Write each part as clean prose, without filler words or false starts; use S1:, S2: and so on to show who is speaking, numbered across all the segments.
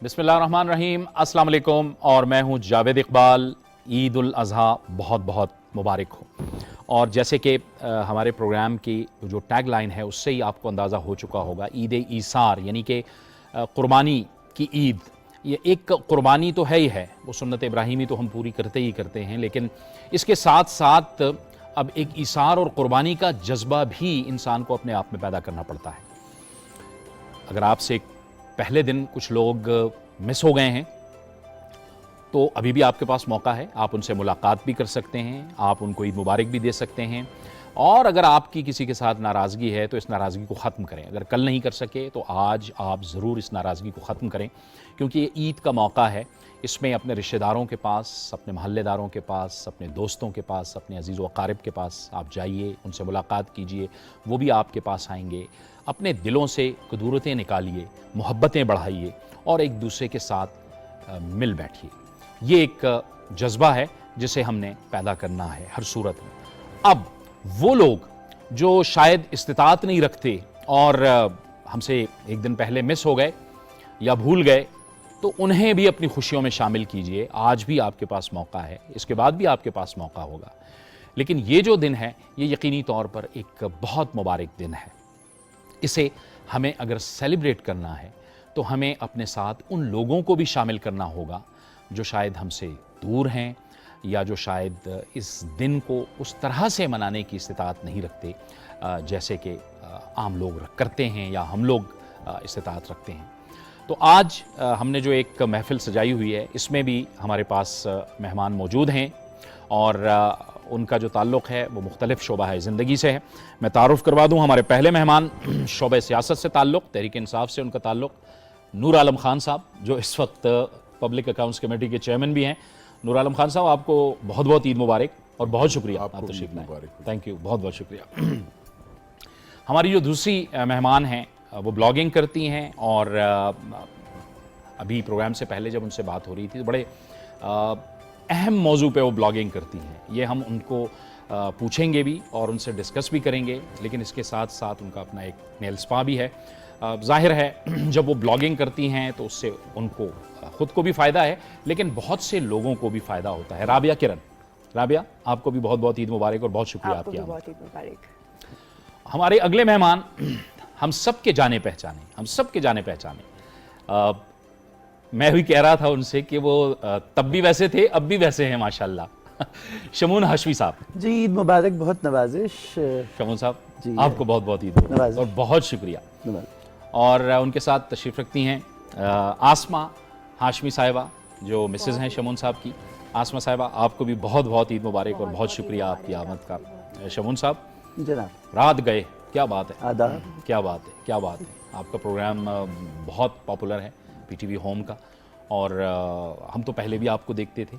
S1: بسم اللہ الرحمن الرحیم، السلام علیکم، اور میں ہوں جاوید اقبال۔ عید الاضحیٰ بہت بہت مبارک ہو۔ اور جیسے کہ ہمارے پروگرام کی جو ٹیگ لائن ہے اس سے ہی آپ کو اندازہ ہو چکا ہوگا، عید ایثار یعنی کہ قربانی کی عید۔ یہ ایک قربانی تو ہے ہی ہے، وہ سنت ابراہیمی تو ہم پوری کرتے ہی کرتے ہیں، لیکن اس کے ساتھ ساتھ اب ایک ایثار اور قربانی کا جذبہ بھی انسان کو اپنے آپ میں پیدا کرنا پڑتا ہے۔ اگر آپ سے پہلے دن کچھ لوگ مس ہو گئے ہیں تو ابھی بھی آپ کے پاس موقع ہے، آپ ان سے ملاقات بھی کر سکتے ہیں، آپ ان کو عید مبارک بھی دے سکتے ہیں، اور اگر آپ کی کسی کے ساتھ ناراضگی ہے تو اس ناراضگی کو ختم کریں۔ اگر کل نہیں کر سکے تو آج آپ ضرور اس ناراضگی کو ختم کریں، کیونکہ یہ عید کا موقع ہے۔ اس میں اپنے رشتہ داروں کے پاس، اپنے محلے داروں کے پاس، اپنے دوستوں کے پاس، اپنے عزیز و اقارب کے پاس آپ جائیے، ان سے ملاقات کیجئے، وہ بھی آپ کے پاس آئیں گے۔ اپنے دلوں سے کدورتیں نکالیے، محبتیں بڑھائیے اور ایک دوسرے کے ساتھ مل بیٹھیے۔ یہ ایک جذبہ ہے جسے ہم نے پیدا کرنا ہے ہر صورت میں۔ اب وہ لوگ جو شاید استطاعت نہیں رکھتے اور ہم سے ایک دن پہلے مس ہو گئے یا بھول گئے، تو انہیں بھی اپنی خوشیوں میں شامل کیجئے۔ آج بھی آپ کے پاس موقع ہے، اس کے بعد بھی آپ کے پاس موقع ہوگا، لیکن یہ جو دن ہے یہ یقینی طور پر ایک بہت مبارک دن ہے۔ اسے ہمیں اگر سیلیبریٹ کرنا ہے تو ہمیں اپنے ساتھ ان لوگوں کو بھی شامل کرنا ہوگا جو شاید ہم سے دور ہیں، یا جو شاید اس دن کو اس طرح سے منانے کی استطاعت نہیں رکھتے جیسے کہ عام لوگ کرتے ہیں یا ہم لوگ استطاعت رکھتے ہیں۔ تو آج ہم نے جو ایک محفل سجائی ہوئی ہے، اس میں بھی ہمارے پاس مہمان موجود ہیں، اور ان کا جو تعلق ہے وہ مختلف شعبہ زندگی سے ہے۔ میں تعارف کروا دوں، ہمارے پہلے مہمان شعبہ سیاست سے تعلق، تحریک انصاف سے ان کا تعلق، نور عالم خان صاحب جو اس وقت پبلک اکاؤنٹس کمیٹی کے چیئرمین بھی ہیں۔ نور عالم خان صاحب، آپ کو بہت بہت عید مبارک اور بہت شکریہ آپ تشریف لائے۔ تھینک یو، بہت بہت شکریہ۔ ہماری جو دوسری مہمان ہیں وہ بلاگنگ کرتی ہیں، اور ابھی پروگرام سے پہلے جب ان سے بات ہو رہی تھی تو بڑے اہم موضوع پہ وہ بلاگنگ کرتی ہیں۔ یہ ہم ان کو پوچھیں گے بھی اور ان سے ڈسکس بھی کریں گے، لیکن اس کے ساتھ ساتھ ان کا اپنا ایک نیل سپا بھی ہے۔ ظاہر ہے جب وہ بلاگنگ کرتی ہیں تو اس سے ان کو خود کو بھی فائدہ ہے، لیکن بہت سے لوگوں کو بھی فائدہ ہوتا ہے۔ رابعہ کرن، رابعہ آپ کو بھی بہت بہت عید مبارک اور بہت شکریہ آپ کی آمد۔
S2: بہت عید مبارک۔
S1: ہمارے اگلے مہمان ہم سب کے جانے پہچانے، ہم سب کے جانے پہچانے۔ میں بھی کہہ رہا تھا ان سے کہ وہ تب بھی ویسے تھے، اب بھی ویسے ہیں ماشاءاللہ۔ شمون ہاشمی صاحب،
S3: جی عید مبارک، بہت نوازش۔
S1: شمون صاحب
S3: جی
S1: آپ کو بہت بہت عید مبارک اور بہت شکریہ۔ اور ان کے ساتھ تشریف رکھتی ہیں آسمہ ہاشمی صاحبہ جو مسز ہیں شمون صاحب کی۔ آسمہ صاحبہ آپ کو بھی بہت بہت عید مبارک اور بہت شکریہ آپ کی آمد کا۔ شمون صاحب
S3: جناب،
S1: رات گئے، کیا بات ہے،
S3: آداب۔
S1: کیا بات ہے، کیا بات ہے۔ آپ کا پروگرام بہت پاپولر ہے پی ٹی وی ہوم کا، اور ہم تو پہلے بھی آپ کو دیکھتے تھے،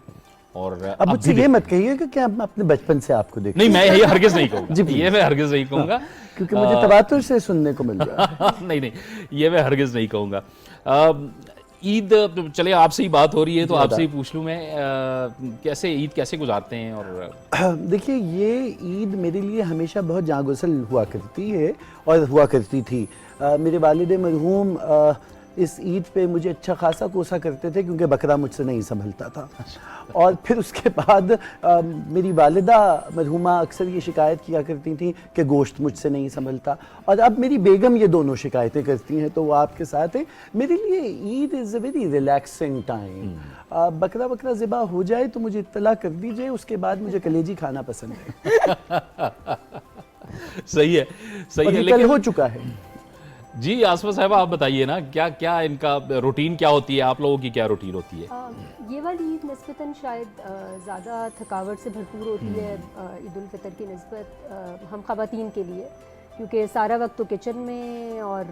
S1: اور
S3: اب مجھ سے یہ مت کہیے کہ کیا ہم اپنے بچپن سے آپ کو دیکھتے
S1: نہیں، میں یہ ہرگز نہیں کہوں گا، یہ میں ہرگز نہیں کہوں گا،
S3: کیونکہ مجھے تواتر سے سننے کو مل رہا ہے۔
S1: نہیں نہیں، یہ میں ہرگز نہیں کہوں گا۔ عید، چلے آپ سے ہی بات ہو رہی ہے تو آپ سے ہی پوچھ لوں میں، کیسے عید کیسے گزارتے ہیں؟ اور
S3: دیکھیے، یہ عید میرے لیے ہمیشہ بہت جاں گسل ہوا کرتی ہے اور ہوا کرتی تھی۔ میرے والد مرحوم اس عید پہ مجھے اچھا خاصا کوسا کرتے تھے کیونکہ بکرا مجھ سے نہیں سنبھلتا تھا، اور پھر اس کے بعد میری والدہ مرحومہ اکثر یہ شکایت کیا کرتی تھیں کہ گوشت مجھ سے نہیں سنبھلتا، اور اب میری بیگم یہ دونوں شکایتیں کرتی ہیں، تو وہ آپ کے ساتھ ہیں۔ میرے لیے عید از اے ویری ریلیکسنگ ٹائم۔ بکرا ذبح ہو جائے تو مجھے اطلاع کر دیجئے، اس کے بعد مجھے کلیجی کھانا پسند ہے۔
S1: صحیح ہے، صحیح ہے،
S3: لیکن ہو چکا ہے۔
S1: جی آسمہ صاحبہ آپ بتائیے نا، کیا ان کا روٹین کیا ہوتی ہے؟ آپ لوگوں کی کیا روٹین ہوتی ہے؟
S2: یہ والی عید نسبتاً شاید زیادہ تھکاوٹ سے بھرپور ہوتی ہے عید الفطر کی نسبت ہم خواتین کے لیے، کیونکہ سارا وقت تو کچن میں اور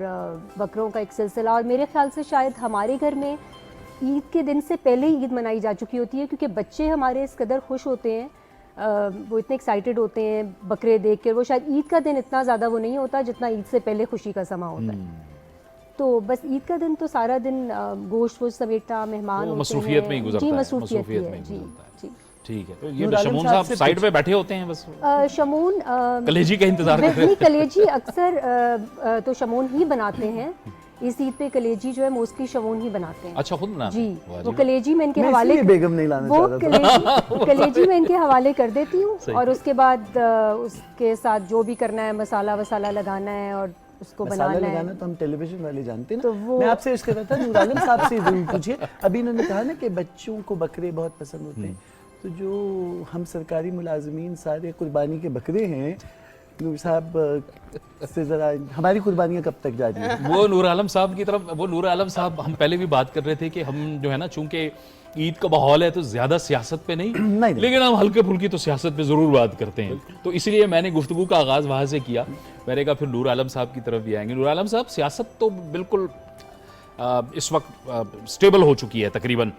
S2: بکروں کا ایک سلسلہ، اور میرے خیال سے شاید ہمارے گھر میں عید کے دن سے پہلے ہی عید منائی جا چکی ہوتی ہے، کیونکہ بچے ہمارے اس قدر خوش ہوتے ہیں، وہ اتنے ایکسائٹڈ ہوتے ہیں بکرے دیکھ کر۔ وہ شاید عید کا دن اتنا زیادہ وہ نہیں ہوتا جتنا عید سے پہلے خوشی کا سما ہوتا ہے۔ تو بس عید کا دن تو سارا دن گوشت ووشت سمیٹنا، مہمان ہوتے ہیں،
S1: مصروفیت میں ہی گزرتا ہے،
S2: جی مصروفیت ہے، جی جی
S1: ٹھیک ہے۔ تو یہ شمون صاحب سائڈ پہ بیٹھے ہوتے ہیں بس،
S2: شمون
S1: کلیجی کا انتظار کر رہے ہیں؟
S2: کلیجی اکثر تو شمون ہی بناتے ہیں، اس عید پہ کلیجی جو ہے موسٹلی شمون ہی بناتے ہیں.
S1: اچھا خود بناتے
S2: جی
S1: ہیں؟ واہ
S2: وہ
S1: جی.
S2: کلیجی میں ان کے
S3: میں
S2: حوالے
S3: اس لیے بیگم نہیں لانا
S2: وہ
S3: چاہ رہا تھا.
S2: کلیجی میں ان کے حوالے کر دیتی ہوں
S1: صحیح.
S2: اور اس کے بعد اس کے ساتھ جو بھی کرنا ہے مسالہ وسالہ لگانا ہے اور اس کو
S3: مسالہ
S2: بنانا ہے.
S3: لگانا تو ہم ٹیلی ویژن والے جانتے ہیں
S2: تو
S3: نا.
S2: وہ
S3: میں آپ سے عرض کر رہا تھا نور عالم صاحب سے ضرور پوچھیے. ابھی انہوں نے کہا نا کہ بچوں کو بکرے بہت پسند ہوتے ہیں, تو جو ہم سرکاری ملازمین سارے قربانی کے بکرے ہیں, نور صاحب سے ذرا ہماری قربانیاں کب تک جاری ہیں؟
S1: وہ نور عالم صاحب کی طرف, وہ نور عالم صاحب ہم پہلے بھی بات کر رہے تھے کہ ہم جو ہے نا چونکہ عید کا ماحول ہے تو زیادہ سیاست پہ نہیں, لیکن ہم ہلکے پھلکی تو سیاست پہ ضرور بات کرتے ہیں. تو اس لیے میں نے گفتگو کا آغاز وہاں سے کیا. میں نے کہا پھر نور عالم صاحب کی طرف بھی آئیں گے. نور عالم صاحب سیاست تو بالکل اس وقت سٹیبل ہو چکی ہے تقریباً,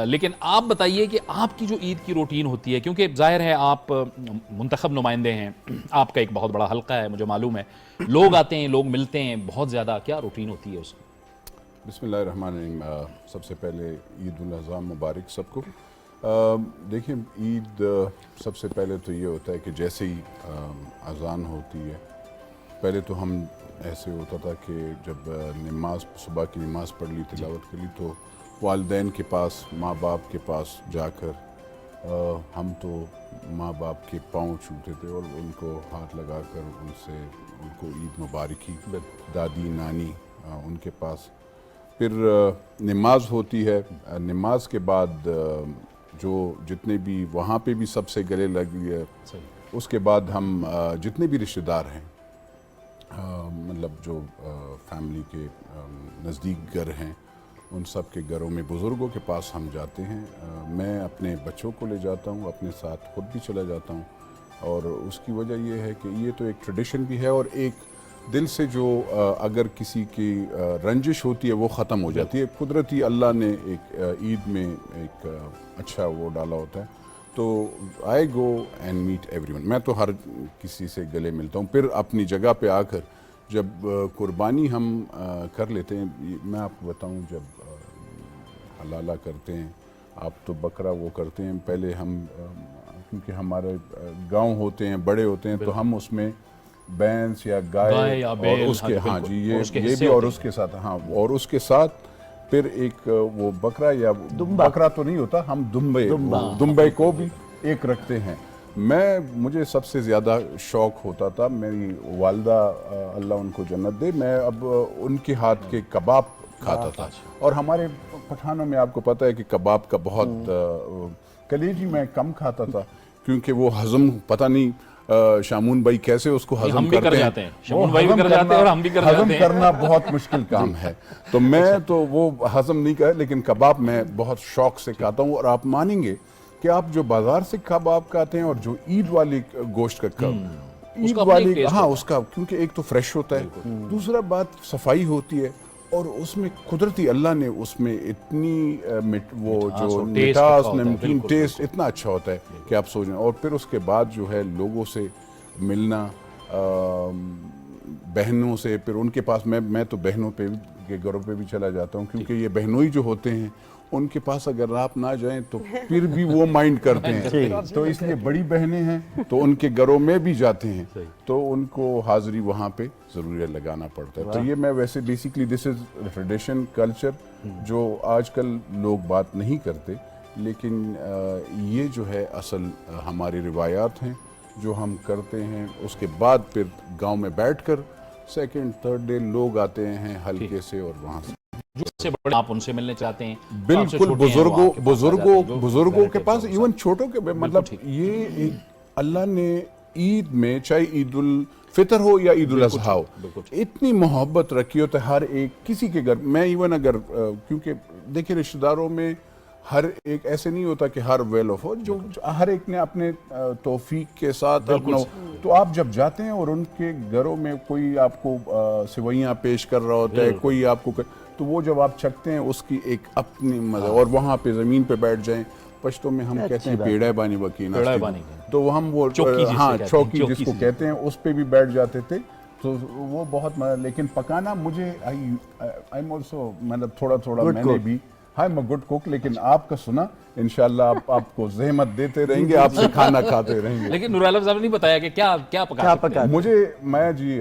S1: لیکن آپ بتائیے کہ آپ کی جو عید کی روٹین ہوتی ہے, کیونکہ ظاہر ہے آپ منتخب نمائندے ہیں, آپ کا ایک بہت بڑا حلقہ ہے مجھے معلوم ہے, لوگ آتے ہیں, لوگ ملتے ہیں بہت زیادہ, کیا روٹین ہوتی ہے اس کی؟
S4: بسم اللہ الرحمن الرحیم. سب سے پہلے عید الاضحیٰ مبارک سب کو. دیکھیں عید سب سے پہلے تو یہ ہوتا ہے کہ جیسے ہی اذان ہوتی ہے, پہلے تو ہم ایسے ہوتا تھا کہ جب نماز صبح کی نماز پڑھ لی, تلاوت کر لی, تو والدین کے پاس, ماں باپ کے پاس جا کر ہم تو ماں باپ کے پاؤں چھوتے تھے اور ان کو ہاتھ لگا کر ان کو عید مبارکی, دادی نانی ان کے پاس. پھر نماز ہوتی ہے, نماز کے بعد جو جتنے بھی وہاں پہ بھی سب سے گلے لگی ہے. اس کے بعد ہم جتنے بھی رشتہ دار ہیں, مطلب جو فیملی کے نزدیک گھر ہیں, ان سب کے گھروں میں بزرگوں کے پاس ہم جاتے ہیں. میں اپنے بچوں کو لے جاتا ہوں, اپنے ساتھ خود بھی چلا جاتا ہوں, اور اس کی وجہ یہ ہے کہ یہ تو ایک ٹریڈیشن بھی ہے, اور ایک دل سے جو اگر کسی کی رنجش ہوتی ہے وہ ختم ہو جاتی ہے. قدرتی اللہ نے ایک عید میں ایک اچھا وہ ڈالا ہوتا ہے. تو I go and meet everyone. میں تو ہر کسی سے گلے ملتا ہوں. پھر اپنی جگہ پہ آ کر جب قربانی ہم کر لیتے ہیں, میں آپ کو بتاؤں جب حلالہ کرتے ہیں آپ تو بکرا وہ کرتے ہیں, پہلے ہم کیونکہ ہمارے گاؤں ہوتے ہیں, بڑے ہوتے ہیں, تو ہم اس میں بینس یا گائے اور اس کے, ہاں جی یہ بھی, اور اس کے ساتھ, ہاں, اور اس کے ساتھ پھر ایک وہ بکرا یا بکرا تو نہیں ہوتا, ہم دمبے کو بھی ایک رکھتے ہیں. مجھے سب سے زیادہ شوق ہوتا تھا, میری والدہ اللہ ان کو جنت دے, میں اب ان کے ہاتھ کے کباب کھاتا تھا. اور ہمارے پٹھانوں میں آپ کو پتہ ہے کہ کباب کا بہت, کلیجی میں کم کھاتا تھا کیونکہ وہ ہضم پتہ نہیں شامون بھائی کیسے اس کو ہضم کرتے ہیں.
S1: شامون بھائی بھی کر جاتے ہیں اور ہم بھی کر جاتے ہیں.
S4: ہضم کرنا بہت مشکل کام ہے, تو میں تو وہ ہضم نہیں کر, لیکن کباب میں بہت شوق سے کھاتا ہوں. اور آپ مانیں گے کہ آپ جو بازار سے کباب کھاتے ہیں اور جو عید والی گوشت کا عید والی, ہاں اس کا, کیونکہ ایک تو فریش ہوتا ہے, دوسرا بات صفائی ہوتی ہے, اور اس میں قدرتی اللہ نے اس میں اتنی وہ جو مٹھاس نمکین ٹیسٹ اتنا اچھا ہوتا ہے کہ آپ سوچیں. اور پھر اس کے بعد جو ہے لوگوں سے ملنا, بہنوں سے, پھر ان کے پاس میں تو بہنوں پہ کے گھروں پہ بھی چلا جاتا ہوں, کیونکہ یہ بہنوئی جو ہوتے ہیں ان کے پاس اگر آپ نہ جائیں تو پھر بھی وہ مائنڈ کرتے ہیں, تو اس لیے بڑی بہنیں ہیں تو ان کے گھروں میں بھی جاتے ہیں, تو ان کو حاضری وہاں پہ ضرور لگانا پڑتا ہے. تو یہ میں ویسے basically this is tradition culture جو آج کل لوگ بات نہیں کرتے, لیکن یہ جو ہے اصل ہماری روایات ہیں جو ہم کرتے ہیں. اس کے بعد پھر گاؤں میں بیٹھ کر سیکنڈ تھرڈ ڈے لوگ آتے ہیں حلقے سے, اور وہاں سے
S1: جو سے بڑے آپ ان سے ملنے چاہتے ہیں,
S4: بالکل بزرگوں کے پاس, ایون چھوٹوں کے, مطلب یہ اللہ نے عید میں, چاہے عید الفطر ہو یا عید الاضحیٰ ہو, اتنی محبت رکھی ہوتا ہے ہر ایک کسی کے گھر. میں ایون اگر, کیونکہ دیکھیں رشتہ داروں میں ہر ایک ایسے نہیں ہوتا کہ ہر ویل آف ہو, جو ہر ایک نے اپنے توفیق کے ساتھ اپنا, تو آپ جب جاتے ہیں اور ان کے گھروں میں کوئی آپ کو سوئیاں پیش کر رہا ہوتا ہے, کوئی آپ کو, تو وہ جب آپ چکھتے ہیں اس کی ایک اپنی مزہ, اور وہاں پہ زمین پہ بیٹھ جائیں, پشتوں میں ہم کہتے ہیں پیڑے بانی وکینا, تو ہم وہ, ہاں چوکی جس کو کہتے ہیں, اس پہ بھی بیٹھ جاتے تھے. تو وہ بہت مزہ, لیکن پکانا مجھے I'm also, مطلب تھوڑا میں نے بھی, I'm a good cook, لیکن آپ کا سنا انشاءاللہ آپ کو زحمت دیتے رہیں گے, آپ سے کھانا کھاتے رہیں گے.
S1: لیکن نور عالم صاحب نے نہیں بتایا کہ کیا پکا
S4: مجھے, میں جی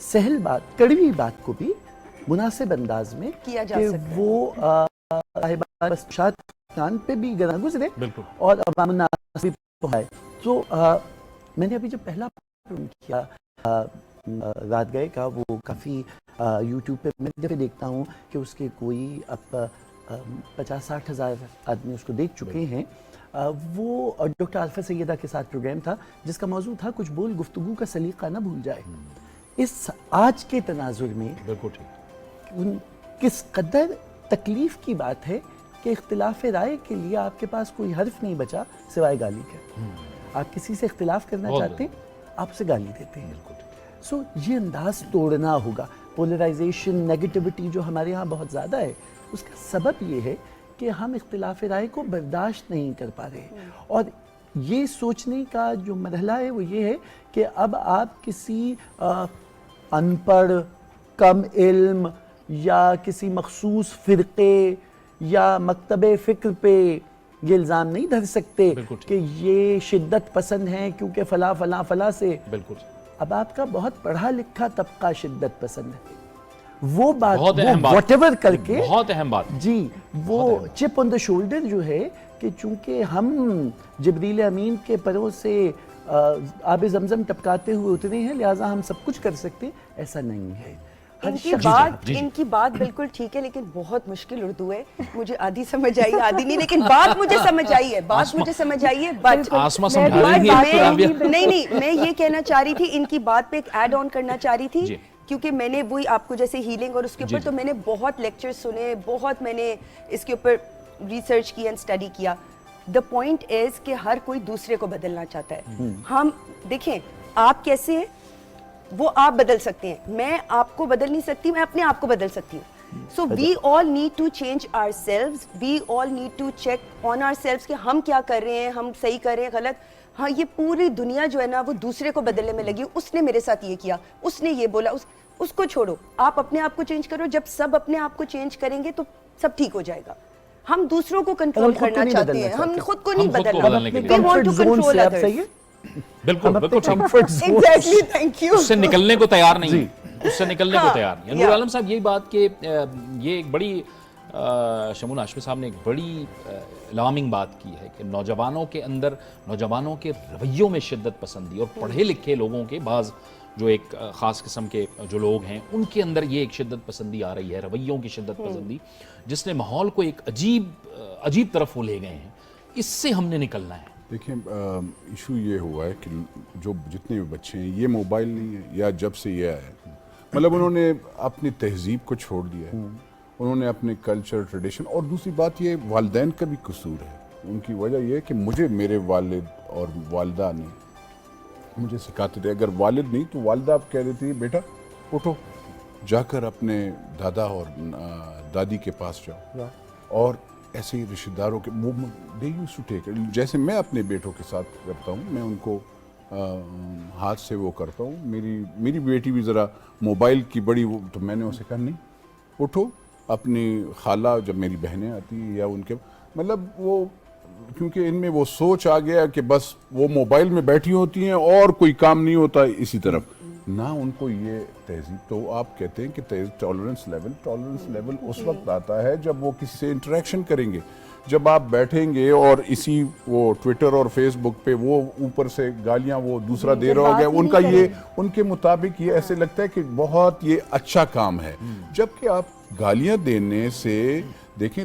S3: سہل بات کڑوی بات کو بھی مناسب انداز میں
S5: کیا جا
S3: کہ
S5: سکتا ہے.
S3: وہ شاد خان پہ بھی گنا گزرے
S1: بالکل.
S3: اور عوام الناس بھی پہنچائے. تو میں نے ابھی جو پہلا کیا رات گئے کا وہ کافی یوٹیوب پہ میں جب دیکھتا ہوں کہ اس کے کوئی اب 50-60 ہزار آدمی اس کو دیکھ چکے ہیں. وہ ڈاکٹر عارفہ سیدہ کے ساتھ پروگرام تھا جس کا موضوع تھا کچھ بول گفتگو کا سلیقہ نہ بھول جائے. اس آج کے تناظر میں
S1: بالکل ٹھیک.
S3: کس قدر تکلیف کی بات ہے کہ اختلاف رائے کے لیے آپ کے پاس کوئی حرف نہیں بچا سوائے گالی کے. آپ کسی سے اختلاف کرنا چاہتے ہیں آپ سے گالی دیتے ہیں. سو یہ انداز توڑنا ہوگا. پولرائزیشن نیگیٹیوٹی جو ہمارے ہاں بہت زیادہ ہے اس کا سبب یہ ہے کہ ہم اختلاف رائے کو برداشت نہیں کر پا رہے. اور یہ سوچنے کا جو مرحلہ ہے وہ یہ ہے کہ اب آپ کسی ان پڑھ کم علم یا کسی مخصوص فرقے یا مکتب فکر پہ یہ الزام نہیں دھر سکتے کہ یہ شدت پسند ہیں کیونکہ فلاں فلاں فلاں سے.
S1: بالکل.
S3: اب آپ کا بہت پڑھا لکھا طبقہ شدت پسند ہے. وہ بات
S1: بہت اہم بات
S3: واٹ ایور کر کے
S1: بہت اہم بات
S3: جی وہ چپ آن دا شولڈر جو ہے کہ چونکہ ہم جبریل امین کے پروں سے آب زمزم ٹپکاتے ہوئے اترے ہیں لہٰذا ہم سب کچھ کر سکتے ہیں. ایسا نہیں ہے.
S5: ان کی بات بالکل ٹھیک ہے لیکن بہت مشکل اردو ہے. مجھے آدھی سمجھ آئی آدھی نہیں لیکن بات مجھے سمجھ آئی ہے. بات مجھے سمجھ آئی ہے. بٹ نہیں میں یہ کہنا چاہ رہی تھی ان کی بات پہ ایک ایڈ آن کرنا چاہ رہی تھی کیونکہ میں نے وہی آپ کو جیسے ہیلنگ اور اس کے اوپر تو میں نے بہت لیکچر سنے بہت میں نے اس کے اوپر ریسرچ کی اینڈ اسٹڈی کیا. دا پوائنٹ از کہ ہر کوئی دوسرے کو بدلنا چاہتا ہے. ہم دیکھیں آپ کیسے ہیں وہ آپ بدل سکتے ہیں. میں آپ کو بدل نہیں سکتی میں اپنے آپ کو بدل سکتی ہوں. So we all need to change ourselves. We all need to check on ourselves کہ ہم کیا کر رہے ہیں ہم صحیح کر رہے ہیں غلط. ہاں یہ پوری دنیا جو ہے نا وہ دوسرے کو بدلنے میں لگی. اس نے میرے ساتھ یہ کیا اس نے یہ بولا اس کو چھوڑو. آپ اپنے آپ کو چینج کرو. جب سب اپنے آپ کو چینج کریں گے تو سب ٹھیک ہو جائے گا. ہم دوسروں کو کنٹرول کرنا چاہتے ہیں ہم خود کو نہیں بدلنا. We want to control others.
S1: بالکل بالکل
S5: Exactly, thank you.
S1: اس سے نکلنے کو تیار نہیں. اس سے نکلنے کو تیار نہیں. نور عالم صاحب یہی بات کہ یہ ایک بڑی شمول ہاشمی صاحب نے ایک بڑی الارمنگ بات کی ہے کہ نوجوانوں کے اندر نوجوانوں کے رویوں میں شدت پسندی اور پڑھے لکھے لوگوں کے بعض جو ایک خاص قسم کے جو لوگ ہیں ان کے اندر یہ ایک شدت پسندی آ رہی ہے رویوں کی شدت پسندی جس نے ماحول کو ایک عجیب طرف وہ لے گئے ہیں. اس سے ہم نے نکلنا ہے.
S4: دیکھیں ایشو یہ ہوا ہے کہ جو جتنے بھی بچے ہیں یہ موبائل نہیں ہے یا جب سے یہ آیا ہے مطلب انہوں نے اپنی تہذیب کو چھوڑ دیا ہے. انہوں نے اپنے کلچر ٹریڈیشن اور دوسری بات یہ والدین کا بھی قصور ہے. ان کی وجہ یہ ہے کہ مجھے میرے والد اور والدہ نے مجھے سکھاتے تھے. اگر والد نہیں تو والدہ آپ کہہ دیتی بیٹا اٹھو جا کر اپنے دادا اور دادی کے پاس جاؤ. اور ایسے ہی رشتہ داروں کے وہ دے یوز ٹو ٹیک جیسے میں اپنے بیٹوں کے ساتھ کرتا ہوں میں ان کو ہاتھ سے وہ کرتا ہوں. میری بیٹی بھی ذرا موبائل کی بڑی تو میں نے اسے کہا نہیں اٹھو اپنی خالہ جب میری بہنیں آتی ہیں یا ان کے مطلب وہ کیونکہ ان میں وہ سوچ آ گیا کہ بس وہ موبائل میں بیٹھی ہوتی ہیں اور کوئی کام نہیں ہوتا اسی طرف نہ ان کو یہ تہذیب. تو آپ کہتے ہیں کہ ٹالرنس لیول اس وقت آتا ہے جب وہ کسی سے انٹریکشن کریں گے. جب آپ بیٹھیں گے اور اسی وہ ٹویٹر اور فیس بک پہ وہ اوپر سے گالیاں وہ دوسرا دے رہا ہو گیا ان کا یہ ان کے مطابق یہ ایسے لگتا ہے کہ بہت یہ اچھا کام ہے. جبکہ آپ گالیاں دینے سے دیکھیں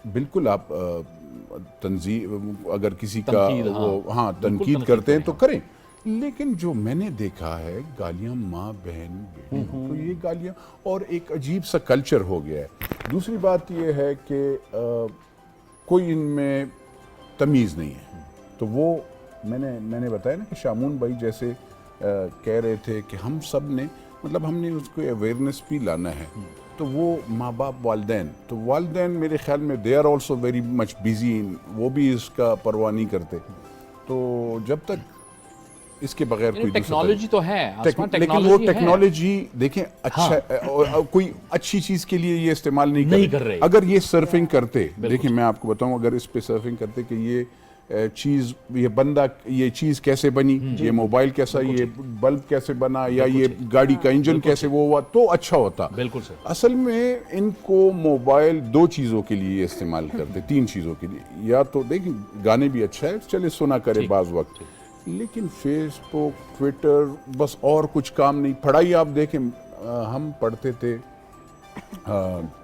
S4: بالکل آپ تنظیم اگر کسی کا ہاں تنقید کرتے ہیں تو کریں لیکن جو میں نے دیکھا ہے گالیاں ماں بہن بیٹی تو یہ گالیاں اور ایک عجیب سا کلچر ہو گیا ہے. دوسری بات یہ ہے کہ کوئی ان میں تمیز نہیں ہے. تو وہ میں نے بتایا نا کہ شامون بھائی جیسے کہہ رہے تھے کہ ہم سب نے مطلب ہم نے اس کو اویئرنیس بھی لانا ہے. تو وہ ماں باپ والدین میرے خیال میں they are also very much busy وہ بھی اس کا پرواہ نہیں کرتے. تو جب تک اس کے بغیر کوئی
S1: ٹیکنالوجی تو ہے
S4: لیکن وہ ٹیکنالوجی دیکھیں اچھا کوئی اچھی چیز کے لیے یہ استعمال نہیں کر رہے. اگر یہ سرفنگ کرتے دیکھیں میں آپ کو بتاؤں اگر اس پہ سرفنگ کرتے کہ یہ چیز یہ بندہ یہ چیز کیسے بنی, یہ موبائل کیسا, یہ بلب کیسے بنا, یا یہ گاڑی کا انجن کیسے وہ ہوا, تو اچھا ہوتا.
S1: بالکل سر.
S4: اصل میں ان کو موبائل 2 چیزوں کے لیے استعمال کرتے, 3 چیزوں کے لیے. یا تو دیکھیں گانے بھی اچھا ہے, چلے سنا کرے بعض وقت, لیکن فیس بک, ٹویٹر, بس اور کچھ کام نہیں. پڑھائی آپ دیکھیں, ہم پڑھتے تھے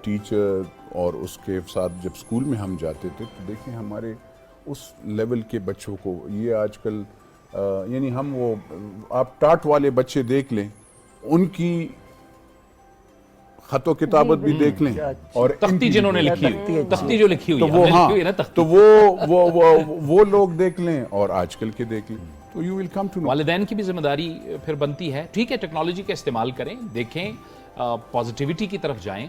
S4: ٹیچر, اور اس کے ساتھ جب اسکول میں ہم جاتے تھے تو دیکھیں ہمارے اس لیول کے بچوں کو یہ آج کل یعنی ہم وہ آپ ٹاٹ والے بچے دیکھ لیں, ان کی خط و کتابت بھی دیکھ لیں, اور
S1: تختی جنہوں نے لکھی ہوئی, تختی جو لکھی ہوئی ہے,
S4: تو وہ لوگ دیکھ لیں اور آج کل کے دیکھ لیں, تو you will come to know.
S1: والدین کی بھی ذمہ داری پھر بنتی ہے. ٹھیک ہے ٹیکنالوجی کا استعمال کریں, دیکھیں, پازیٹیوٹی کی طرف جائیں,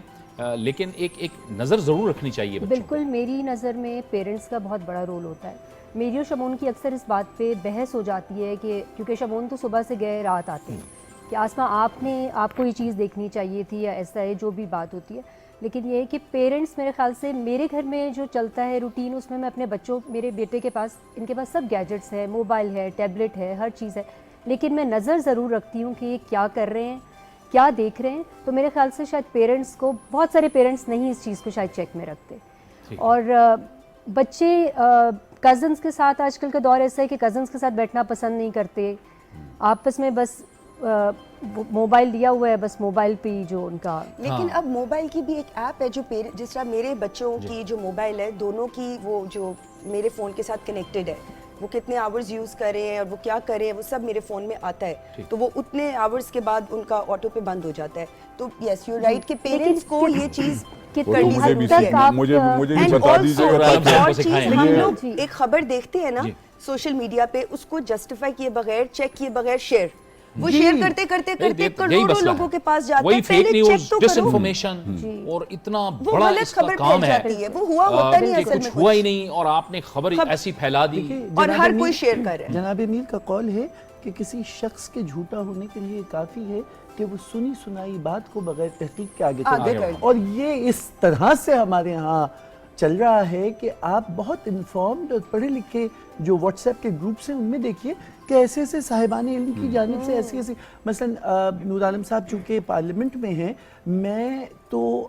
S1: لیکن ایک نظر ضرور رکھنی چاہیے بچوں.
S2: بالکل, میری نظر میں پیرنٹس کا بہت بڑا رول ہوتا ہے. میری اور شمون کی اکثر اس بات پہ بحث ہو جاتی ہے کہ کیونکہ شمون تو صبح سے گئے رات آتے ہیں کہ آسماں آپ کو یہ چیز دیکھنی چاہیے تھی یا ایسا ہے, جو بھی بات ہوتی ہے. لیکن یہ ہے کہ پیرنٹس میرے خیال سے میرے گھر میں جو چلتا ہے روٹین, اس میں اپنے بچوں, میرے بیٹے کے پاس, ان کے پاس سب گیجٹس ہے, موبائل ہے, ٹیبلٹ ہے, ہر چیز ہے, لیکن میں نظر ضرور رکھتی ہوں کہ یہ کیا کر رہے ہیں, کیا دیکھ رہے ہیں. تو میرے خیال سے شاید پیرنٹس کو, بہت سارے پیرنٹس نہیں اس چیز کو شاید چیک میں رکھتے. اور بچے کزنس کے ساتھ, آج کل کا دور ایسا ہے کہ کزنس کے ساتھ بیٹھنا پسند نہیں کرتے, آپس میں بس موبائل دیا ہوا ہے, بس موبائل پہ ہی جو ان کا.
S5: لیکن اب موبائل کی بھی ایک ایپ ہے جو جس طرح میرے بچوں کی جو موبائل ہے, دونوں کی وہ جو میرے فون کے ساتھ کنیکٹڈ ہے, وہ کتنے آورز یوز کر رہے ہیں اور وہ کیا کر رہے ہیں, وہ سب میرے فون میں آتا ہے. تو وہ اتنے آورز کے بعد ان کا آٹو پہ بند ہو جاتا ہے. تو یس یو رائٹ کہ پیرنٹس کو یہ چیز
S4: مجھے بھی بتا دیجیے گا.
S5: اور چیز ہم لوگ ایک خبر دیکھتے ہیں نا سوشل میڈیا پہ, اس کو جسٹیفائی کیے بغیر, چیک کیے بغیر شیئر, وہ شیئر کرتے کرتے کروڑوں لوگوں کے پاس جاتے ہیں.
S1: فیک نیوز, ڈس انفارمیشن, اور اتنا بڑا اس کا کام ہے,
S5: وہ ہوا ہوتا نہیں اصل میں,
S1: کچھ ہوا ہی نہیں اور آپ نے خبر ایسی پھیلا دی
S5: اور ہر کوئی شیئر کر رہا ہے.
S3: جناب امیر کا قول ہے کہ کسی شخص کے جھوٹا ہونے کے لیے کافی ہے کہ وہ سنی سنائی بات کو بغیر تحقیق کے آگے چلے. اور یہ اس طرح سے ہمارے ہاں چل رہا ہے کہ آپ بہت انفارمڈ اور پڑھے لکھے جو واٹس ایپ کے گروپس ہیں ان میں دیکھیے کہ ایسے ایسے صاحبان علم کی جانب سے ایسی ایسی, مثلا نور عالم صاحب چونکہ پارلیمنٹ میں ہیں, میں تو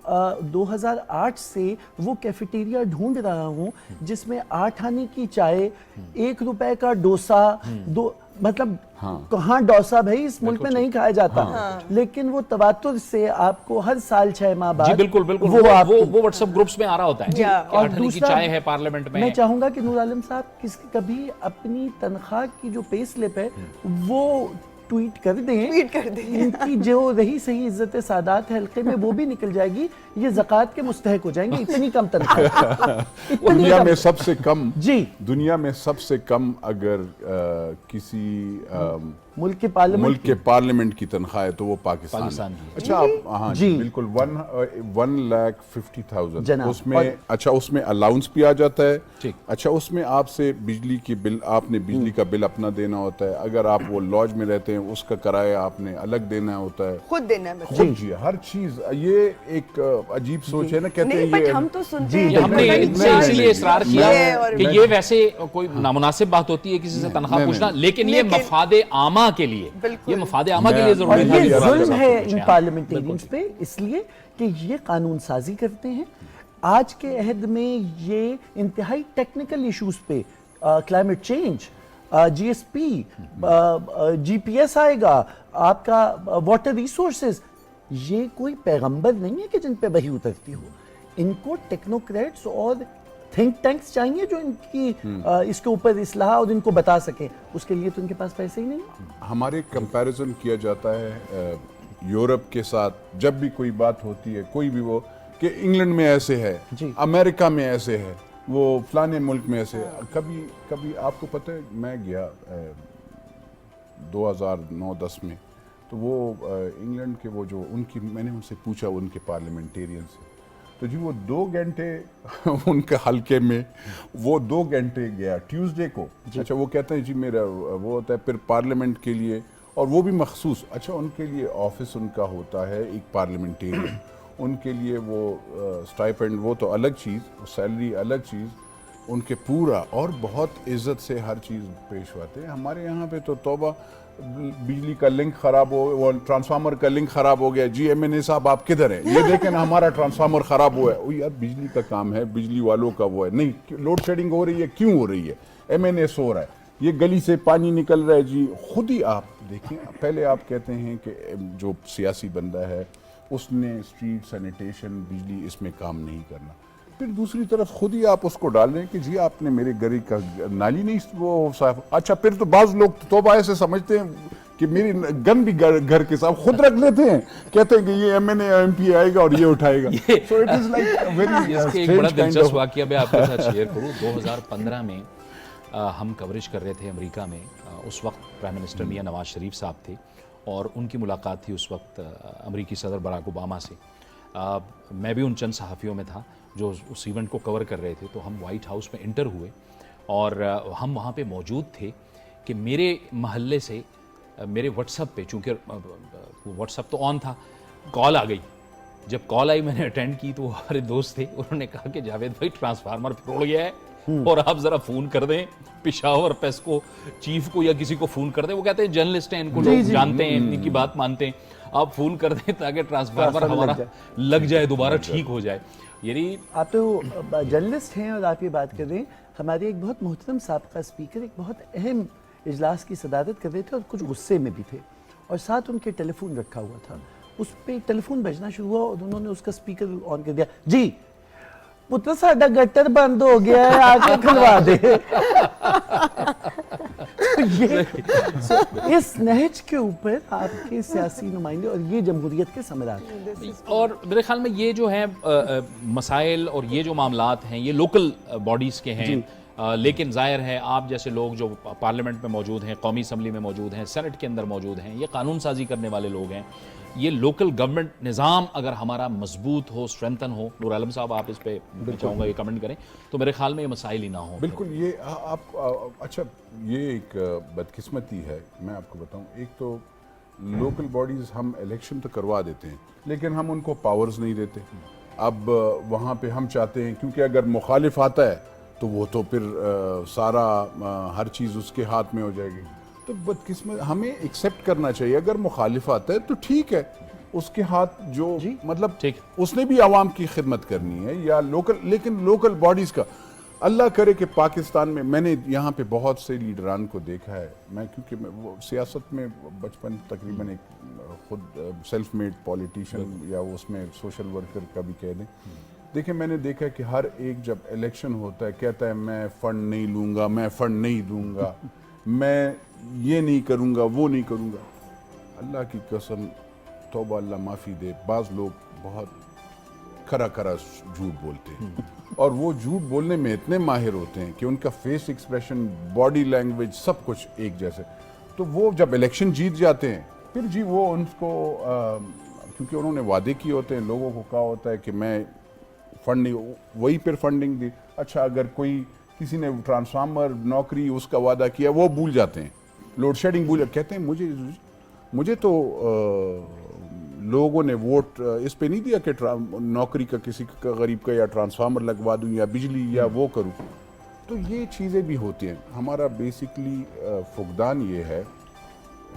S3: 2008 سے وہ کیفیٹیریا ڈھونڈ رہا ہوں جس میں 8 آنے کی چائے, 1 روپے کا ڈوسا, مطلب کہاں ڈوسا بھائی اس ملک میں نہیں کھایا جاتا, لیکن وہ تواتر سے آپ کو ہر سال 6 ماہ بعد
S1: بالکل وہ واٹس ایپ گروپس میں آ رہا ہوتا ہے.
S3: اور
S1: دوسرا چائے ہے پارلیمنٹ میں.
S3: میں چاہوں گا کہ نور عالم صاحب کبھی اپنی تنخواہ کی جو پے سلپ ہے وہ ٹویٹ کر دیں, ان کی جو رہی صحیح عزت سادات حلقے میں وہ بھی نکل جائے گی, یہ زکوٰۃ کے مستحق ہو جائیں گے. اتنی کم تنخواہ
S4: دنیا میں سب سے کم,
S3: جی
S4: دنیا میں سب سے کم اگر کسی
S3: ملک کے
S4: پارلیمنٹ کی تنخواہ ہے تو وہ پاکستان ہے. اچھا آپ, ہاں جی بالکل, 1,50,000 اس میں. اچھا اس میں الاؤنس بھی آ جاتا ہے. اچھا اس میں آپ سے بجلی کی بل, آپ نے بجلی کا بل اپنا دینا ہوتا ہے, اگر آپ وہ لاج میں رہتے ہیں اس کا کرایہ آپ نے الگ دینا ہوتا ہے,
S5: خود دینا ہے,
S4: خود. جی ہر چیز. یہ ایک عجیب سوچ ہے نا, کہتے ہیں یہ
S5: ہم تو سنتے ہیں,
S1: ہم نے اس لیے اصرار کیا کہ یہ ویسے کوئی نامناسب بات ہوتی ہے کسی سے تنخواہ پوچھنا, لیکن یہ مفاد عامہ کے لیے, یہ مفاد عامہ کے لیے ضروری ہے.
S3: یہ ظلم ہے ان پارلیمنٹیرینز پہ, اس لیے کہ یہ قانون سازی کرتے ہیں. آج کے عہد میں یہ انتہائی ٹیکنیکل ایشوز پہ, کلائمیٹ چینج, جی ایس پی, جی پی ایس آئے گا, آپ کا واٹر ریسورسز, یہ کوئی پیغمبر نہیں ہے کہ جن پہ وحی اترتی ہو. ان کو ٹیکنوکریٹس اور تھنک ٹینکس چاہیے جو ان کی اس کے اوپر اصلاح اور ان کو بتا سکیں. اس کے لیے تو ان کے پاس پیسے ہی نہیں.
S4: ہمارے کمپیریزن کیا جاتا ہے یورپ کے ساتھ جب بھی کوئی بات ہوتی ہے, کوئی بھی وہ, کہ انگلینڈ میں ایسے ہے, امریکہ میں ایسے ہے, وہ فلانے ملک میں ایسے. کبھی آپ کو پتہ ہے میں گیا 2009-10 میں, تو وہ انگلینڈ کے وہ جو ان کی, میں نے ان سے پوچھا ان کے پارلیمنٹیرین سے, تو جی وہ 2 گھنٹے ان کے حلقے میں, وہ 2 گھنٹے گیا ٹیوزڈے کو. اچھا وہ کہتے ہیں جی میرا وہ ہوتا ہے پھر پارلیمنٹ کے لیے, اور وہ بھی مخصوص. اچھا ان کے لیے آفس ان کا ہوتا ہے ایک پارلیمنٹیرین, ان کے لیے وہ سٹائپنڈ وہ تو الگ چیز, سیلری الگ چیز, ان کے پورا اور بہت عزت سے ہر چیز پیش آتے ہیں. ہمارے یہاں پہ تو توبہ, بجلی کا لنک خراب ہو, وہ ٹرانسفارمر کا لنک خراب ہو گیا, جی ایم این اے صاحب آپ کدھر ہیں, یہ دیکھیں نا ہمارا ٹرانسفارمر خراب ہوا ہے. یار بجلی کا کام ہے, بجلی والوں کا وہ ہے, نہیں لوڈ شیڈنگ ہو رہی ہے, کیوں ہو رہی ہے, ایم این اے سو رہا ہے, یہ گلی سے پانی نکل رہا ہے, جی خود ہی آپ دیکھیں. پہلے آپ کہتے ہیں کہ جو سیاسی بندہ ہے اس نے اسٹریٹ سینیٹیشن بجلی اس میں کام نہیں کرنا, پھر دوسری طرف خود ہی آپ اس کو ڈال رہے ہیں کہ جی آپ نے میرے گھر کا نالی نہیں وہ صاف. اچھا پھر تو بعض لوگ توبہ ایسے سمجھتے ہیں کہ میری گن بھی گھر کے صاحب خود رکھ لیتے ہیں, کہتے ہیں کہ یہ M N A M P آئے گا اور یہ اٹھائے گا. So it is like a very
S1: اس کے ایک
S4: strange
S1: بڑا
S4: kind
S1: دلچسپ
S4: of-
S1: واقعہ میں آپ کے ساتھ شیئر کروں. 2015 میں ہم کوریج کر رہے تھے امریکہ میں. اس وقت پرائم منسٹر میاں نواز شریف صاحب تھے اور ان کی ملاقات تھی اس وقت امریکی صدر براک اوباما سے. میں بھی ان چند صحافیوں میں تھا جو اس ایونٹ کو کور کر رہے تھے. تو ہم وائٹ ہاؤس میں انٹر ہوئے اور ہم وہاں پہ موجود تھے کہ میرے محلے سے میرے واٹس ایپ پہ, چونکہ واٹس ایپ تو آن تھا, کال آ گئی. جب کال آئی میں نے اٹینڈ کی تو وہ ہمارے دوست تھے, انہوں نے کہا کہ جاوید بھائی ٹرانسفارمر پھوڑ گیا ہے اور آپ ذرا فون کر دیں پشاور پیس کو, چیف کو یا کسی کو فون کر دیں. وہ کہتے ہیں جرنلسٹ ہیں, ان کو لوگ جانتے ہیں, ان کی بات مانتے ہیں, آپ فون کر دیں تاکہ ٹرانسفارمر ہمارا لگ جائے, دوبارہ ٹھیک ہو جائے. یعنی
S3: آپ تو جرنلسٹ ہیں اور آپ یہ بات کر رہے ہیں. ہمارے ایک بہت محترم سابقہ اسپیکر ایک بہت اہم اجلاس کی صدارت کر رہے تھے اور کچھ غصے میں بھی تھے, اور ساتھ ان کے ٹیلی فون رکھا ہوا تھا. اس پہ ایک ٹیلی فون بجنا شروع ہوا اور انہوں نے اس کا اسپیکر آن کر دیا, جی پتر ساڈا گٹر بند ہو گیا ہے, آ کے کھلوا دے. اس نہج کے اوپر آپ کے سیاسی نمائندے اور یہ جمہوریت کے ثمرات.
S1: اور میرے خیال میں یہ جو ہے مسائل اور یہ جو معاملات ہیں یہ لوکل باڈیز کے ہیں, لیکن ظاہر ہے آپ جیسے لوگ جو پارلیمنٹ میں موجود ہیں, قومی اسمبلی میں موجود ہیں, سینٹ کے اندر موجود ہیں, یہ قانون سازی کرنے والے لوگ ہیں. یہ لوکل گورنمنٹ نظام اگر ہمارا مضبوط ہو, اسٹرینتھن ہو, نور عالم صاحب آپ اس پہ میں چاہوں گا یہ کمنٹ کریں, تو میرے خیال میں یہ مسائل ہی نہ ہوں.
S4: بالکل. یہ آپ اچھا یہ ایک بدقسمتی ہے, میں آپ کو بتاؤں. ایک تو لوکل باڈیز ہم الیکشن تو کروا دیتے ہیں لیکن ہم ان کو پاورز نہیں دیتے. اب وہاں پہ ہم چاہتے ہیں کیونکہ اگر مخالف آتا ہے تو وہ تو پھر سارا ہر چیز اس کے ہاتھ میں ہو جائے گی. تو بدقسمت ہمیں ایکسیپٹ کرنا چاہیے, اگر مخالف آتا ہے تو ٹھیک ہے, اس کے ہاتھ جو مطلب اس نے بھی عوام کی خدمت کرنی ہے یا لوکل, لیکن لوکل باڈیز کا اللہ کرے کہ پاکستان میں نے یہاں پہ بہت سے لیڈران کو دیکھا ہے. میں کیونکہ وہ سیاست میں بچپن تقریباً ایک خود سیلف میڈ پولیٹیشین یا اس میں سوشل ورکر کا بھی کہہ دیں. دیکھیں میں نے دیکھا کہ ہر ایک جب الیکشن ہوتا ہے کہتا ہے میں فنڈ نہیں لوں گا, میں فنڈ نہیں دوں گا, میں یہ نہیں کروں گا, وہ نہیں کروں گا. اللہ کی قسم, توبہ اللہ معافی دے, بعض لوگ بہت کھرا کھرا جھوٹ بولتے ہیں اور وہ جھوٹ بولنے میں اتنے ماہر ہوتے ہیں کہ ان کا فیس ایکسپریشن, باڈی لینگویج سب کچھ ایک جیسے. تو وہ جب الیکشن جیت جاتے ہیں پھر جی وہ ان کو کیونکہ انہوں نے وعدے کیے ہوتے ہیں, لوگوں کو کہا ہوتا ہے کہ میں فنڈ نہیں, وہی پھر فنڈنگ دی. اچھا اگر کوئی کسی نے ٹرانسفارمر نوکری اس کا وعدہ کیا وہ بھول جاتے ہیں, لوڈ شیڈنگ بھول, کہتے ہیں مجھے تو لوگوں نے ووٹ اس پہ نہیں دیا کہ نوکری کا کسی کا غریب کا یا ٹرانسفارمر لگوا دوں یا بجلی یا وہ کروں. تو یہ چیزیں بھی ہوتی ہیں. ہمارا بیسکلی فقدان یہ ہے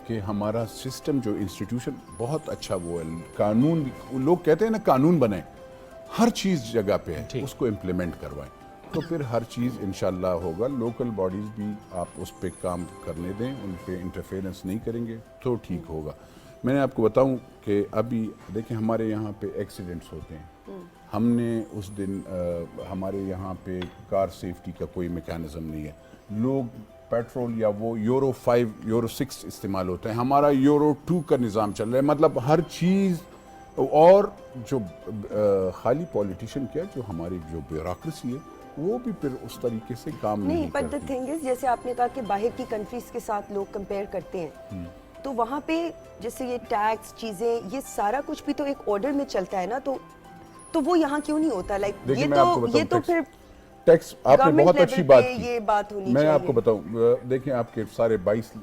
S4: کہ ہمارا سسٹم جو انسٹیٹیوشن بہت اچھا وہ ہے, قانون لوگ کہتے ہیں نا قانون بنائیں, ہر چیز جگہ پہ ہے, اس کو امپلیمنٹ کروائیں تو پھر ہر چیز انشاءاللہ ہوگا. لوکل باڈیز بھی آپ اس پہ کام کرنے دیں, ان پہ انٹرفیرنس نہیں کریں گے تو ٹھیک ہوگا. میں نے آپ کو بتاؤں کہ ابھی دیکھیں ہمارے یہاں پہ ایکسیڈنٹس ہوتے ہیں, ہم نے اس دن ہمارے یہاں پہ کار سیفٹی کا کوئی میکانزم نہیں ہے. لوگ پیٹرول یا وہ یورو 5 یورو 6 استعمال ہوتے ہیں, ہمارا یورو 2 کا نظام چل رہا ہے. مطلب ہر چیز, اور جو خالی پولیٹیشین کیا, جو ہماری جو بیوروکریسی ہے وہ بھی پھر اس طریقے سے کام نہیں
S5: بٹ
S4: کرتی.
S5: the thing is جیسے آپ نے کہا کہ باہر کی کنٹریز کے ساتھ لوگ کمپیئر کرتے ہیں, تو وہاں پہ جیسے یہ ٹیکس چیزیں یہ سارا کچھ بھی تو ایک آرڈر میں چلتا ہے نا, تو وہ یہاں کیوں نہیں ہوتا؟ لائک یہ تو پھر
S4: ٹیکس آپ نے بہت اچھی بات
S5: یہ
S4: کی,
S5: بات ہونی
S4: میں
S5: چاہیے.
S4: آپ کو بتاؤں. دیکھیں آپ کے سارے 22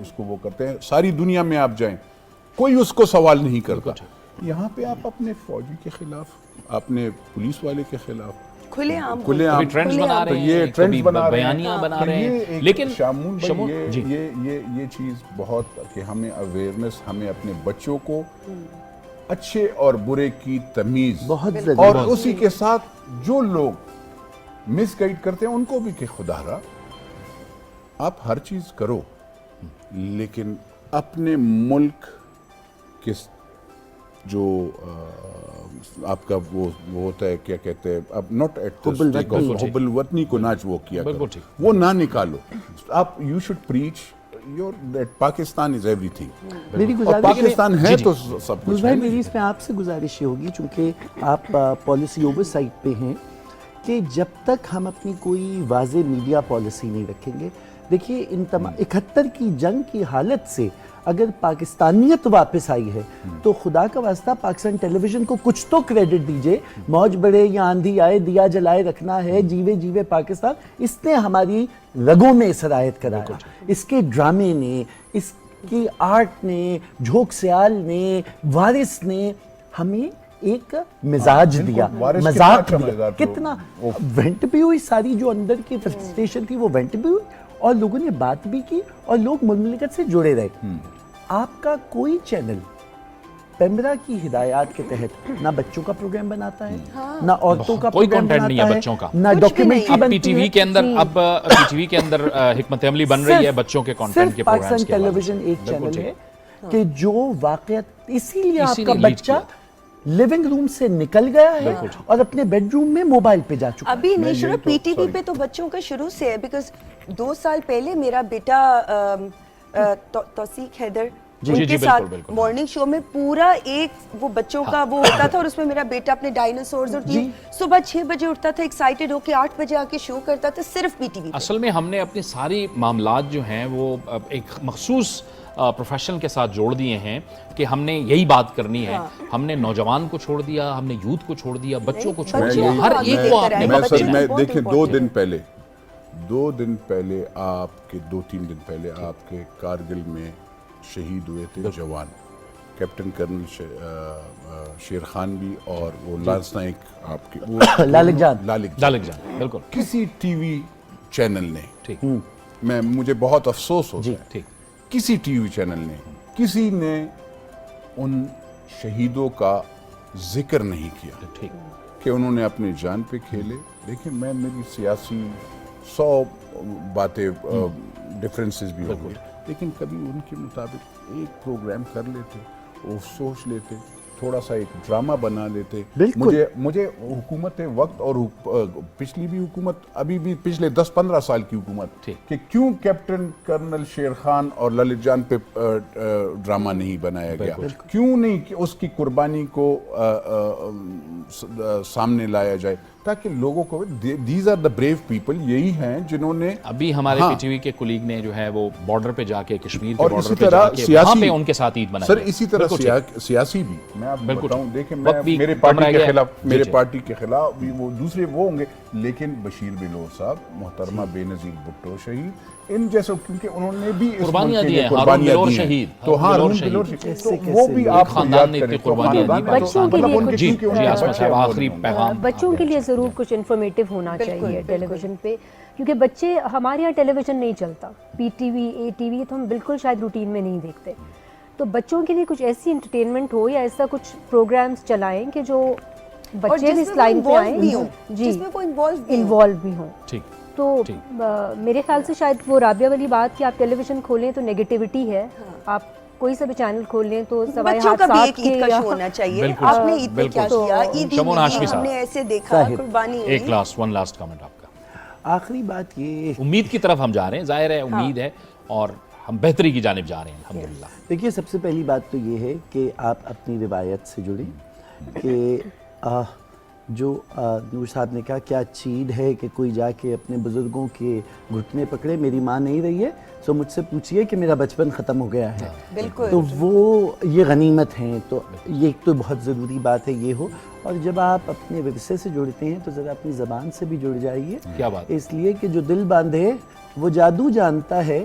S4: اس کو وہ کرتے ہیں. ساری دنیا میں آپ جائیں کوئی اس کو سوال نہیں کرتا. یہاں پہ آپ اپنے فوجی کے خلاف, اپنے پولیس والے کے خلاف
S5: کھلے عام
S4: کھلے عام
S1: ٹرینڈز بنا رہے ہیں,
S4: یہ
S1: کبھی
S4: ٹرینڈز بنا رہے ہیں,
S1: بیانیاں بنا رہے ہیں.
S4: لیکن
S1: لیکن
S4: شامون بھائی یہ چیز بہت کہ ہمیں اویئرنس, ہمیں اپنے بچوں کو اچھے اور برے کی تمیز,
S3: بہت
S4: اور اسی کے ساتھ جو لوگ مس گائیڈ کرتے ہیں ان کو بھی کہ خدا را آپ ہر چیز کرو لیکن اپنے ملک کے جو آپ کا وہ ہوتا ہے کیا کہتے ہیں اب ناٹ ایٹ حب الوطنی کو ناچ وہ کیا کرو, وہ نہ نکالو. آپ you should preach that Pakistan is every thing,
S3: میری
S4: اور
S3: گزارش
S4: پاکستان ہے تو سب کچھ ہے.
S3: میری اس میں آپ سے گزارش یہ ہوگی چونکہ آپ پالیسی اوور سائٹ پہ ہیں کہ جب تک ہم اپنی کوئی واضح میڈیا پالیسی نہیں رکھیں گے, دیکھیے ان 71 کی جنگ کی حالت سے اگر پاکستانیت واپس آئی ہے تو خدا کا واسطہ پاکستان ٹیلی ویژن کو کچھ تو کریڈٹ دیجئے. موج بڑھے یا آندھی آئے دیا جلائے رکھنا ہے, جیوے جیوے پاکستان, اس نے ہماری رگوں میں سرایت کرایا. اس کے ڈرامے نے, اس کی آرٹ نے, جھوک سیال نے, وارث نے ہمیں ایک مزاج دیا, مذاق دیا. کتنا وینٹ بھی ہوئی, ساری جو اندر کی فرسٹریشن تھی وہ وینٹ بھی ہوئی, اور لوگوں نے بات بھی کی اور لوگ مملکت سے جڑے رہے. آپ کا کوئی چینل پیمرا کی ہدایات کے تحت نہ بچوں کا پروگرام بناتا ہے, نہ عورتوں کا
S1: کوئی
S3: پروگرام
S1: کنٹینٹ نہیں ہے
S3: بناتا
S1: بچوں کا,
S3: نہ ڈاکیومنٹری
S1: اب پی
S3: بنتی
S1: ٹی وی
S3: ہے.
S1: کے اندر, اب پی ٹی وی کے اندر حکمت عملی بن رہی ہے بچوں کے کنٹینٹ کے پروگرامز
S3: پاکستان
S1: کے
S3: ٹیلی
S1: حوالے
S3: ویژن
S1: سے.
S3: ایک چینل ہے کہ جو واقعات اسی لیے آپ کا
S1: لیڈ
S3: بچہ لیونگ روم سے نکل گیا ہے اور اپنے بیڈ روم میں موبائل پہ جا چکا.
S5: ابھی نہیں شروع, پی ٹی وی پہ تو بچوں کا شروع سے ہے, بیکاز 2 سال پہلے میرا بیٹا توثیق حیدر ان کے ساتھ مارننگ شو میں پورا ایک وہ بچوں کا وہ ہوتا تھا, اور اس میں میرا بیٹا اپنے ڈائناسورز اور صبح 6 بجے اٹھتا تھا ایکسائٹیڈ ہو کے, 8 بجے آ کے شو کرتا تھا صرف پی ٹی وی.
S1: اصل میں ہم نے اپنی ساری معاملات جو ہیں وہ ایک مخصوص پروفیشن کے ساتھ جوڑ دیے ہیں کہ ہم نے یہی بات کرنی ہے. ہم نے نوجوان کو چھوڑ دیا, ہم نے یوتھ کو چھوڑ دیا, بچوں کو چھوڑ دیا, ہر ایک کو آپ نے
S4: میں دیکھیں 2 دن پہلے آپ کے 2-3 دن پہلے آپ کے کارگل میں شہید ہوئے تھے جوان, کیپٹن کرنل شیر خان بھی, اور وہ لانس نائک آپ کے
S3: لالک جان,
S1: بالکل.
S4: کسی ٹی وی چینل نے, مجھے بہت افسوس ہوتا ہے, کسی ٹی وی چینل نے, کسی نے ان شہیدوں کا ذکر نہیں کیا کہ انہوں نے اپنی جان پہ کھیلے. دیکھیں میں میری سیاسی 100 باتیں ڈفرینسز بھی ہوں گے, لیکن کبھی ان کے مطابق ایک پروگرام کر لیتے, وہ سوچ لیتے, تھوڑا سا ایک ڈرامہ بنا لیتے. مجھے حکومت وقت اور پچھلی بھی حکومت, ابھی بھی پچھلے 10-15 سال کی حکومت, کہ کیوں کیپٹن کرنل شیر خان اور للت جان پہ ڈرامہ نہیں بنایا گیا, کیوں نہیں اس کی قربانی کو سامنے لایا جائے, تاکہ لوگوں کو these are the brave people, یہی ہیں جنہوں نے
S1: ابھی ہمارے پی ٹی وی کے کولیگ نے جو ہے وہ بارڈر پہ جا کے, کشمیر کے بارڈر پہ جا کے وہاں پہ ان کے ساتھ عید منائی.
S4: سر اسی طرح سیاسی بھی میں آپ کو بتاؤں, دیکھیں میرے پارٹی کے خلاف بھی وہ دوسرے وہ ہوں گے, لیکن بشیر بلور صاحب, محترمہ بے نظیر بھٹو شہید, ان جیسے کیونکہ انہوں نے بھی
S1: قربانیاں دی ہیں, ہارون بلور شہید,
S4: تو ہارون بلور شہید, تو وہ بھی آپ
S1: خاندان نے اتنی قربانیاں دی.
S2: بچوں کے لیے
S1: جی جی آسما صاحب آخری پیغام.
S2: بچوں کے لیے ضرور کچھ انفارمیٹیو ہونا چاہیے ٹیلی ویژن پہ, کیونکہ بچے, ہمارے یہاں ٹیلی ویژن نہیں چلتا, P T V, A T V تو ہم بالکل شاید روٹین میں نہیں دیکھتے. تو بچوں کے لیے کچھ ایسی انٹرٹینمنٹ ہو یا ایسا کچھ پروگرامز چلائیں کہ جو بچے اس لائن پہ آئیں, جی انوالو بھی ہوں. تو میرے خیال سے شاید وہ رابعہ والی بات کہ آپ ٹیلی ویژن کھولیں تو نیگیٹیوٹی ہے, آپ کوئی سا بھی چینل کھول لیں تو سوائے حادثات کے
S5: ہونا چاہیے. آپ نے عید پہ کیا کیا, عید ہم نے ایسے دیکھا, قربانی ہوئی.
S1: ایک لاسٹ کامنٹ آپ کا.
S3: آخری بات یہ,
S1: امید کی طرف ہم جا رہے ہیں, ظاہر ہے امید ہے, اور ہم بہتری کی جانب جا رہے ہیں الحمدللہ.
S3: دیکھیے سب سے پہلی بات تو یہ ہے کہ آپ اپنی روایت سے جڑیں, کہ جو نور صاحب نے کہا کیا چید ہے کہ کوئی جا کے اپنے بزرگوں کے گھٹنے پکڑے, میری ماں نہیں رہی ہے سو مجھ سے پوچھئے کہ میرا بچپن ختم ہو گیا ہے. تو وہ یہ غنیمت ہیں, تو یہ ایک تو بہت ضروری بات ہے یہ ہو. اور جب آپ اپنے ورثے سے جڑتے ہیں تو ذرا اپنی زبان سے بھی جڑ جائیے,
S1: کیا بات,
S3: اس لیے کہ جو دل باندھے وہ جادو جانتا ہے,